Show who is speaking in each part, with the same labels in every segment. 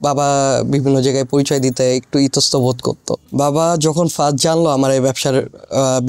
Speaker 1: বাবা বিভিন্ন জায়গায় পরিচয় দিতে একটু ইতস্ত বোধ করতো। বাবা যখন ফার্স্ট জানলো আমার এই ব্যবসার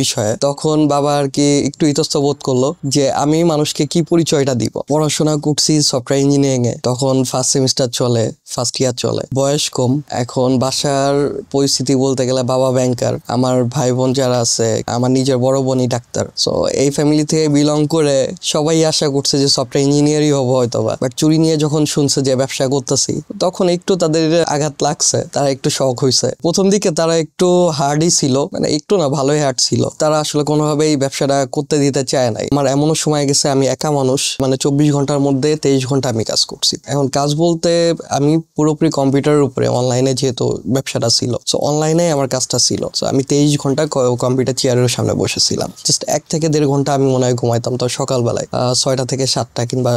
Speaker 1: বিষয়ে, তখন বাবা আর কি একটু ইতস্ত বোধ করলো যে আমি মানুষকে কি পরিচয়টা দিব। পড়াশোনা করছি সফটওয়্যার ইঞ্জিনিয়ারিং এ, তখন ফার্স্ট সেমিস্টার চলে, ফার্স্ট ইয়ার চলে, বয়স কম। এখন বাসার পরিস্থিতি বলতে গেলে বাবা ব্যাংকার, আমার ভাই বোন যারা আছে, আমার নিজের বড় বোনই ডাক্তার। সো এই ফ্যামিলি থেকে বিলং করে সবাই আশা করছে যে সফটওয়্যার ইঞ্জিনিয়ারই হবো হয়তোবা। বাট চুরি নিয়ে যখন শুনছে যে ব্যবসা করতেছি, তখন একটু তাদের আঘাত লাগছে, তারা একটু শখ হয়েছে। প্রথম দিকে তারা একটু হার্ডই ছিল, মানে একটু না, ভালোই হার্ড ছিল। তারা আসলে কোনোভাবেই এই ব্যবসাটা করতে দিতে চায় নাই। আমার এমনও সময় গেছে আমি একা মানুষ, মানে 24 ঘন্টার মধ্যে 23 ঘন্টা আমি কাজ করছি। এখন কাজ বলতে আমি পুরোপুরি কম্পিউটারের উপরে, অনলাইনে যেহেতু ব্যবসাটা ছিল, সো অনলাইনে আমার কাজটা ছিল। সো আমি 23 ঘন্টা কম্পিউটার চেয়ারের সামনে বসেছিলাম। জাস্ট 1 থেকে 1.5 ঘন্টা আমি মনে হয় ঘুমাইতাম, তো সকালবেলায় 6টা থেকে 7টা কিংবা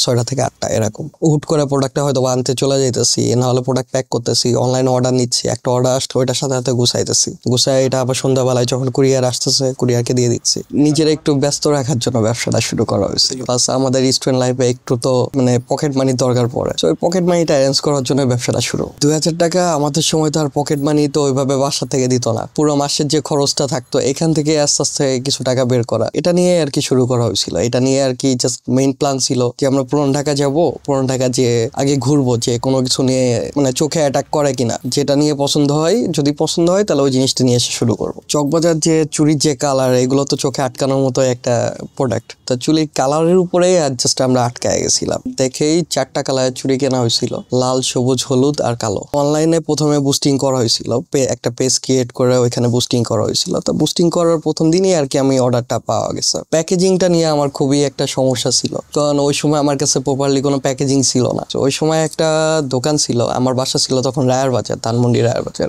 Speaker 1: 6টা থেকে 8টা এরকম। হুট করে প্রোডাক্টটা হয়তো আনতে চলে যাইতেছি, নাহলে প্রোডাক্ট প্যাক করতেছি, অনলাইনে অর্ডার নিচ্ছি, একটা অর্ডার আসলে ওইটার সাথে সাথে গুছাইতেছি, গুছাই এটা আবার সন্ধ্যাবেলায় যখন কুরিয়ার আসতেছে কুরিয়ারকে দিয়ে দিচ্ছি। নিজের একটু ব্যস্ত রাখার জন্য ব্যবসাটা শুরু করা হয়েছে। প্লাস আমাদের স্টুডেন্ট লাইফে একটু তো মানে পকেট মানি দরকার পড়ে, তো ওই পকেট মানিটা অ্যারেঞ্জ করার জন্য ব্যবসাটা শুরু। 2000 টাকা আমাদের সময় তো আর পকেট মানি তো ওইভাবে বাসা থেকে দিত না। পুরো মাসের যে খরচটা থাকতো এখান থেকে আস্তে আস্তে কিছু টাকা বের করা, এটা নিয়ে আর কি শুরু করা হয়েছিল। এটা নিয়ে আর কি জাস্ট মেইন প্ল্যান ছিল যে আমরা পুরান ঢাকা যাব, পুরান ঢাকা যে আগে ঘুরবো, যে কোনো কিছু নিয়ে মানে চোখে অ্যাটাক করে কিনা, যেটা নিয়ে পছন্দ হয়, যদি পছন্দ হয় তাহলে ওই জিনিসটা নিয়ে এসে শুরু করবো। চকবাজার যে চুরির যে কালার, এগুলো তো চোখে আটকানোর মতো একটা প্রোডাক্ট। তো চুরির কালারের উপরেই জাস্ট আমরা আটকায় গেছিলাম। দেখেই 4টা কালারের চুরি কেনা হয়েছিল, লাল, সবুজ, হলুদ আর কালো। অনলাইনে প্রথমে বুস্টিং করা হয়েছিল, একটা পেজ ক্রিয়েট করে ওইখানে বুস্টিং করা হয়েছিল। তো বুস্টিং করার প্রথম দিনই আর কি আমি অর্ডারটা পাওয়া গেছে। প্যাকেজিংটা নিয়ে আমার খুবই একটা সমস্যা ছিল, কারণ ওই সময় আমার কাছে প্রপারলি কোনো প্যাকেজিং ছিল না। তো ওই সময় একটা দোকান ছিল, আমার বাসা ছিল তখন রায়ের বাজার, ধানমন্ডি রায়ের বাজার।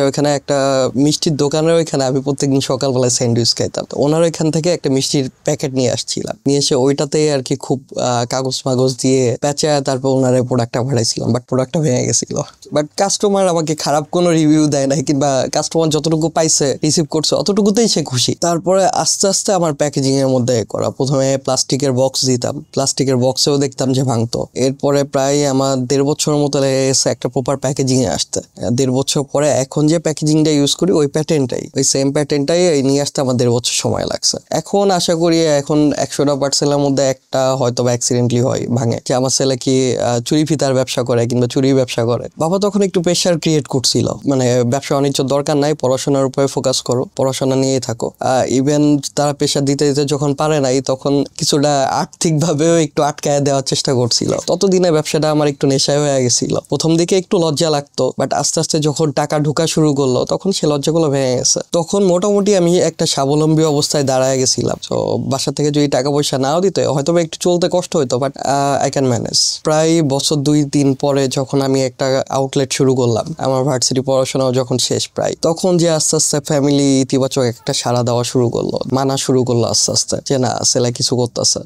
Speaker 1: ওইখানে একটা মিষ্টির দোকানের ওইখানে আমি প্রত্যেকদিন সকালবেলায় স্যান্ডউইচ খাইতাম। তো ওনার ওইখান থেকে একটা মিষ্টির প্যাকেট নিয়ে আসছিলাম, নিয়ে এসে ওইটাতে আর কি খুব কাগজ মাগজ দিয়ে পেঁচায় তারপর ওনার প্রোডাক্টটা ভাড়াইছিলাম। বাট প্রোডাক্টটা ভেঙে গেছিল। বাট কাস্টমার আমাকে খারাপ কোনো রিভিউ দেয় নাই, কিংবা কাস্টমার যতটুকু পাইছে, রিসিভ করছে, অতটুকুতেই সে খুশি। তারপরে আস্তে আস্তে আমার প্যাকেজিং এর মধ্যে করা, প্রথমে প্লাস্টিকের বক্স দিতাম, প্লাস্টিকের বক্সেও দেখতাম যে ভাঙতো। এরপরে প্রায় আমার 1.5 বছরের মতো লেগে গেছে একটা প্রপার প্যাকেজিং এ আসতে। 1.5 বছর পরে এখন যে প্যাকেজিংটা ইউজ করি ওই প্যাটার্নটাই, ওই সেম প্যাটার্নটাই নিয়ে আসতে আমার 1.5 বছর সময় লাগছে। এখন আশা করি এখন 100টা পার্সেলের মধ্যে একটা হয়তো অ্যাক্সিডেন্টলি হয়, ভাঙে। যে আমার ছেলে কি চুরি ফিতার ব্যবসা করে কিংবা চুরি ব্যবসা করে। বাবা তখন একটু প্রেশার ক্রিয়েট করছিল, মানে ব্যবসা বাণিজ্য দরকার নাই, পড়াশোনার উপরে ফোকাস করো, পড়াশোনা নিয়েই থাকো। ইভেন তারা প্রেশার দিতে দিতে যখন পারে নাই, তখন কিছুটা আর্থিক ভাবেও একটু আটকায় দেওয়ার চেষ্টা করছিল। ততদিনে ব্যবসাটা আমার একটু নেশায় হয়ে গেছিল। প্রথম দিকে একটু লজ্জা লাগতো, বাট আস্তে আস্তে যখন টাকা ঢোকা শুরু করলো তখন সে লজ্জাগুলো ভেঙে গেছে। তখন মোটামুটি আমি একটা স্বাবলম্বী অবস্থায় দাঁড়ায় গেছিলাম। তো বাসা থেকে যদি টাকা পয়সা নাও দিতে, হয়তো একটু চলতে কষ্ট হইতো, বাট আই ক্যান ম্যানেজ। প্রায় বছর 2-3 পরে যখন আমি একটা আউটলেট শুরু করলাম, আমার ভার্সিটি পড়াশোনাও যখন শেষ প্রায়, তখন যে আস্তে আস্তে ফ্যামিলি ইতিবাচক একটা সাড়া দেওয়া শুরু করলো, মানা শুরু করলো আস্তে আস্তে যে না ছেলে কিছু করতেছে।